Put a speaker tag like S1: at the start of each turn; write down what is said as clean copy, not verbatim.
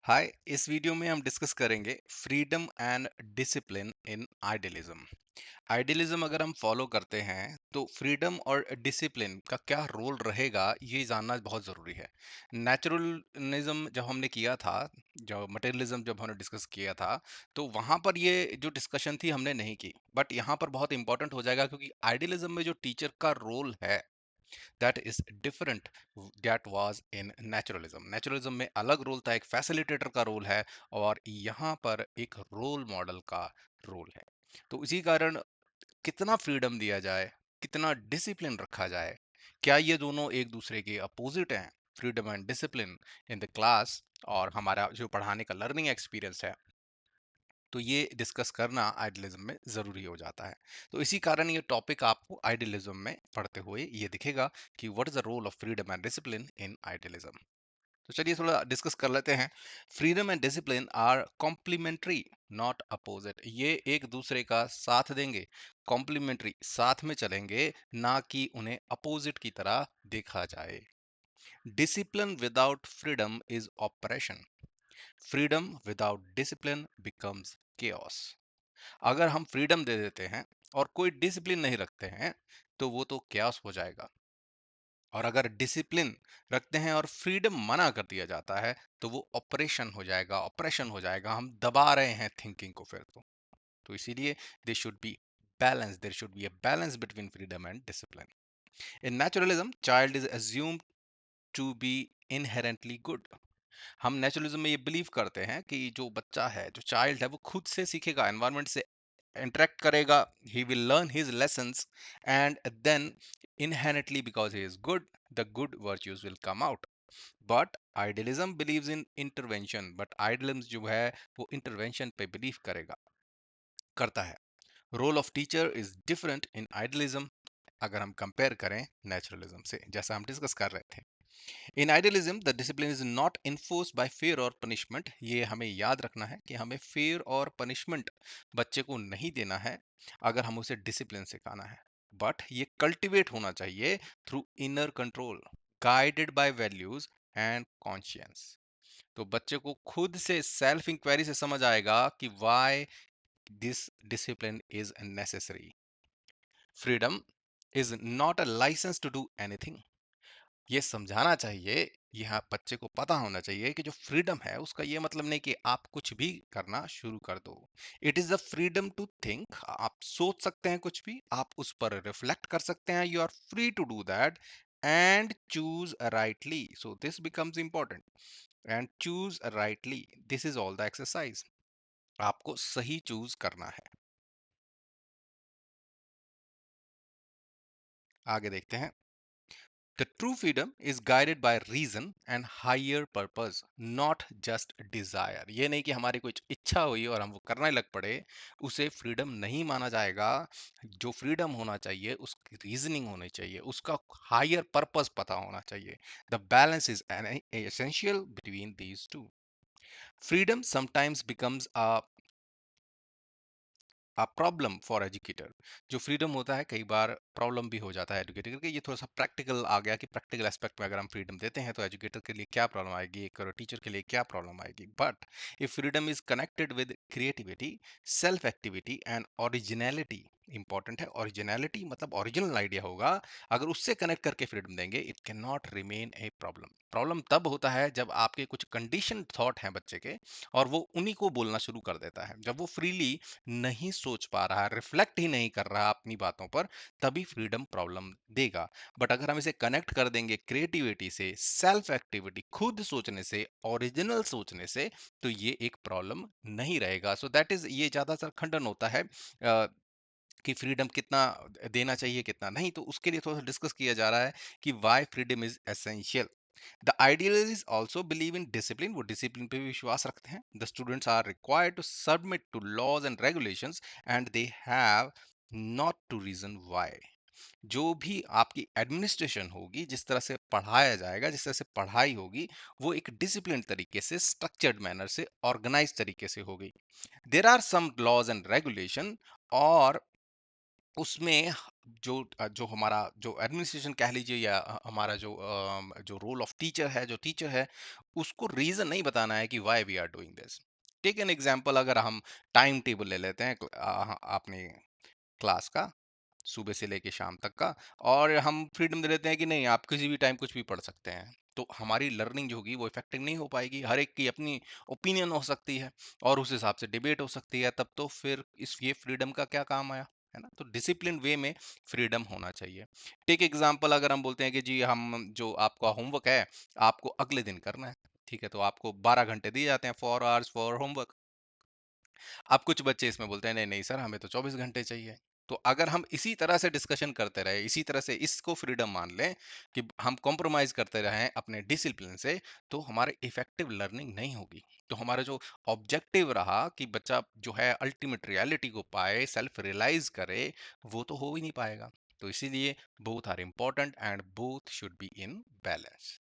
S1: हाय। इस वीडियो में हम डिस्कस करेंगे freedom and discipline in idealism. Idealism अगर हम फॉलो करते हैं तो फ्रीडम और डिसिप्लिन का क्या रोल रहेगा ये जानना बहुत ज़रूरी है। नेचुरलिज्म जब हमने किया था, जो मटेरियलिज्म जब हमने डिस्कस किया था, तो वहाँ पर ये जो डिस्कशन थी हमने नहीं की, बट यहाँ पर बहुत इंपॉर्टेंट हो जाएगा क्योंकि आइडियलिज्म में जो टीचर का रोल है that is different that was in naturalism. Naturalism में अलग रोल था, एक फैसिलिटेटर का रोल है, और यहाँ पर एक रोल मॉडल का रोल है। तो इसी कारण कितना फ्रीडम दिया जाए, कितना डिसिप्लिन रखा जाए, क्या ये दोनों एक दूसरे के अपोजिट हैं, freedom and discipline in the class, और हमारा जो पढ़ाने का लर्निंग एक्सपीरियंस है, तो ये डिस्कस करना आइडियलिज्म में ज़रूरी हो जाता है। तो इसी कारण ये टॉपिक आपको आइडियलिज्म में पढ़ते हुए ये दिखेगा कि what is the role of freedom and discipline in idealism. तो चलिए थोड़ा डिस्कस कर लेते हैं। Freedom and discipline are complementary, not opposite. ये एक दूसरे का साथ देंगे, कॉम्प्लीमेंट्री, साथ में चलेंगे, ना कि उन्हें अपोजिट की तरह देखा जाए। Discipline without freedom is operation, freedom without discipline becomes chaos। अगर हम फ्रीडम दे देते हैं और कोई डिसिप्लिन नहीं रखते हैं तो वो तो chaos हो जाएगा, और अगर डिसिप्लिन रखते हैं और फ्रीडम मना कर दिया जाता है तो वो ऑपरेशन हो जाएगा, ऑपरेशन हो जाएगा, हम दबा रहे हैं थिंकिंग को फिर तो इसीलिए they should be balance, there should be a balance between freedom and discipline. In naturalism child is assumed to be inherently good. हम नेचुरलिज्म में ये बिलीव करते हैं कि जो बच्चा है, जो चाइल्ड है, वो खुद से सीखेगा, एनवायरनमेंट से इंटरेक्ट करेगा, he will learn his lessons, and then inherently because he is good, the good virtues will come out. But idealism believes in intervention, but idealism जो है वो intervention पे believe करता है। Role of teacher is different in idealism, अगर हम compare करें naturalism से, जैसा हम डिस्कस कर रहे थे। In idealism the discipline is not enforced by fear और पनिशमेंट। ये हमें याद रखना है कि हमें फेयर और पनिशमेंट बच्चे को नहीं देना है अगर हम उसे डिसिप्लिन सिखाना है, बट ये कल्टीवेट होना चाहिए through inner control, guided by values and conscience. तो बच्चे को खुद से सेल्फ इंक्वायरी से समझ आएगा कि why this discipline is necessary. Freedom is not a license to do anything. ये समझाना चाहिए, यह बच्चे को पता होना चाहिए कि जो फ्रीडम है उसका ये मतलब नहीं कि आप कुछ भी करना शुरू कर दो। It is the freedom to think, आप सोच सकते हैं कुछ भी, आप उस पर रिफ्लेक्ट कर सकते हैं, you are free to do that, and choose rightly, so this becomes important. And choose rightly, this is all the exercise, आपको सही चूज करना है। आगे देखते हैं। The true freedom is guided by reason and higher purpose, not just desire. ये नहीं कि हमारी कुछ इच्छा हुई और हम वो करने लग पड़े, उसे फ्रीडम नहीं माना जाएगा। जो फ्रीडम होना चाहिए उसकी रीजनिंग होनी चाहिए, उसका हायर पर्पस पता होना चाहिए। The balance is essential between these two. Freedom sometimes becomes problem for educator. जो फ्रीडम होता है कई बार प्रॉब्लम भी हो जाता है एजुकेटर के। ये थोड़ा सा प्रैक्टिकल आ गया कि प्रैक्टिकल एस्पेक्ट में अगर हम फ्रीडम देते हैं तो एजुकेटर के लिए क्या प्रॉब्लम आएगी, एक टीचर के लिए क्या प्रॉब्लम आएगी। But if freedom is connected with creativity, self activity and originality, important है, ओरिजिनलिटी मतलब ओरिजिनल आइडिया होगा, अगर उससे कनेक्ट करके फ्रीडम देंगे, it can not remain a problem. Problem तब होता है जब आपके कुछ कंडीशन थॉट हैं बच्चे के और वो उन्हीं को बोलना शुरू कर देता है, जब वो फ्रीली नहीं सोच पा रहा है, रिफ्लेक्ट ही नहीं कर रहा अपनी बातों पर, तभी फ्रीडम प्रॉब्लम देगा। बट अगर हम इसे कनेक्ट कर देंगे क्रिएटिविटी से, सेल्फ एक्टिविटी, खुद सोचने से, ओरिजिनल सोचने से, तो ये एक प्रॉब्लम नहीं रहेगा। सो दैट इज, ये ज्यादातर खंडन होता है कि फ्रीडम कितना देना चाहिए कितना नहीं, तो उसके लिए थोड़ा सा डिस्कस किया जा रहा है कि why freedom is essential. The idealist also believe in discipline, वो डिसिप्लिन पे भी विश्वास रखते हैं। The students are required to submit to laws and regulations and they have not to reason why. जो भी आपकी एडमिनिस्ट्रेशन होगी, जिस तरह से पढ़ाया जाएगा, जिस तरह से पढ़ाई होगी, वो एक डिसिप्लिन तरीके से, स्ट्रक्चर्ड मैनर से, ऑर्गेनाइज तरीके से होगी। There are some laws and regulation, और उसमें जो हमारा जो एडमिनिस्ट्रेशन कह लीजिए या हमारा जो रोल ऑफ टीचर है, जो टीचर है, उसको रीज़न नहीं बताना है कि why we are doing this. Take an example, अगर हम टाइम टेबल ले लेते हैं अपने क्लास का, सुबह से लेके शाम तक का, और हम फ्रीडम दे देते हैं कि नहीं, आप किसी भी टाइम कुछ भी पढ़ सकते हैं, तो हमारी लर्निंग जो होगी वो इफेक्टिव नहीं हो पाएगी। हर एक की अपनी ओपिनियन हो सकती है और उस हिसाब से डिबेट हो सकती है, तब तो फिर इस ये फ्रीडम का क्या काम आया, है ना? तो डिसिप्लिन वे में फ्रीडम होना चाहिए। टेक एग्जांपल, अगर हम बोलते हैं कि जी हम जो आपका होमवर्क है आपको अगले दिन करना है, ठीक है, तो आपको 12 घंटे दिए जाते हैं, 4 आवर्स फॉर होमवर्क। अब कुछ बच्चे इसमें बोलते हैं नहीं नहीं सर, हमें तो 24 घंटे चाहिए। तो अगर हम इसी तरह से डिस्कशन करते रहे, इसी तरह से इसको फ्रीडम मान लें कि हम कॉम्प्रोमाइज करते रहें अपने डिसिप्लिन से, तो हमारे इफेक्टिव लर्निंग नहीं होगी। तो हमारा जो ऑब्जेक्टिव रहा कि बच्चा जो है अल्टीमेट रियलिटी को पाए, सेल्फ रियलाइज करे, वो तो हो ही नहीं पाएगा। तो इसीलिए both are important and both should be in balance.